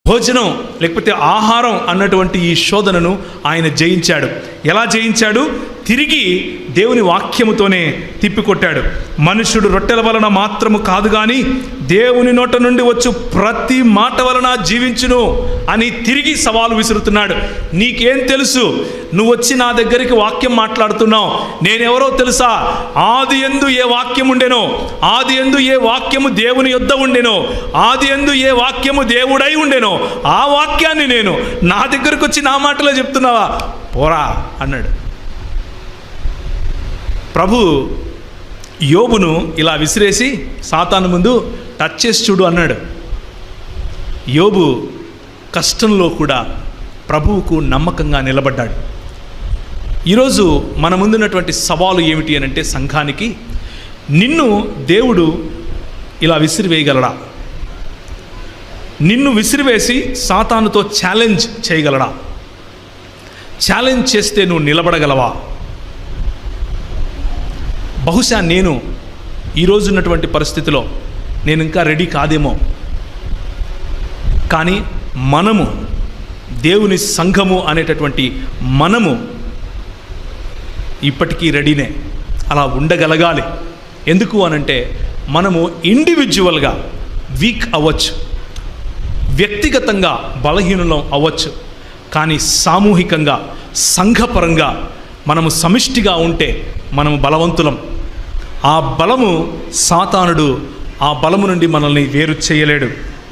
భోజనం లేకపోతే ఆహారం అన్నటువంటి ఈ శోధనను ఆయన జయించాడు. ఎలా జయించాడు? తిరిగి దేవుని వాక్యముతోనే తిప్పికొట్టాడు. మనుష్యుడు రొట్టెల వలన మాత్రము కాదు కానీ దేవుని నోట నుండి వచ్చు ప్రతి మాట వలన జీవించును అని తిరిగి సవాలు విసురుతున్నాడు. నీకేం తెలుసు? నువ్వు వచ్చి నా దగ్గరికి వాక్యం మాట్లాడుతున్నావు. నేనెవరో తెలుసా? ఆది యందు ఏ వాక్యం ఉండెనో, ఆది యందు ఏ వాక్యము దేవుని యొద్ద ఉండెనో, ఆది యందు ఏ వాక్యము దేవుడై ఉండెనో ఆ వాక్యాన్ని నేను నా దగ్గరకు వచ్చి నా మాటలో చెప్తున్నావా? పోరా అన్నాడు. ప్రభు యోబును ఇలా విసిరేసి సాతాను ముందు టచ్ చేసి చూడు అన్నాడు. యోబు కష్టంలో కూడా ప్రభువుకు నమ్మకంగా నిలబడ్డాడు. ఈరోజు మన ముందున్నటువంటి సవాలు ఏమిటి అని అంటే, సంఘానికి నిన్ను దేవుడు ఇలా విసిరివేయగలడా? నిన్ను విసిరివేసి సాతానుతో ఛాలెంజ్ చేయగలడా? ఛాలెంజ్ చేస్తే నువ్వు నిలబడగలవా? బహుశా నేను ఈరోజు ఉన్నటువంటి పరిస్థితిలో నేను ఇంకా రెడీ కాదేమో, కానీ మనము దేవుని సంఘము అనేటటువంటి మనము ఇప్పటికీ రెడీనే. అలా ఉండగలగాలి. ఎందుకు అనంటే, మనము ఇండివిజువల్గా వీక్ అవ్వచ్చు, వ్యక్తిగతంగా బలహీనులం అవ్వచ్చు, కానీ సామూహికంగా సంఘపరంగా మనము సమిష్టిగా ఉంటే మనము బలవంతులం. ఆ బలము సాతానుడు ఆ బలము నుండి మనల్ని వేరు చేయలేడు.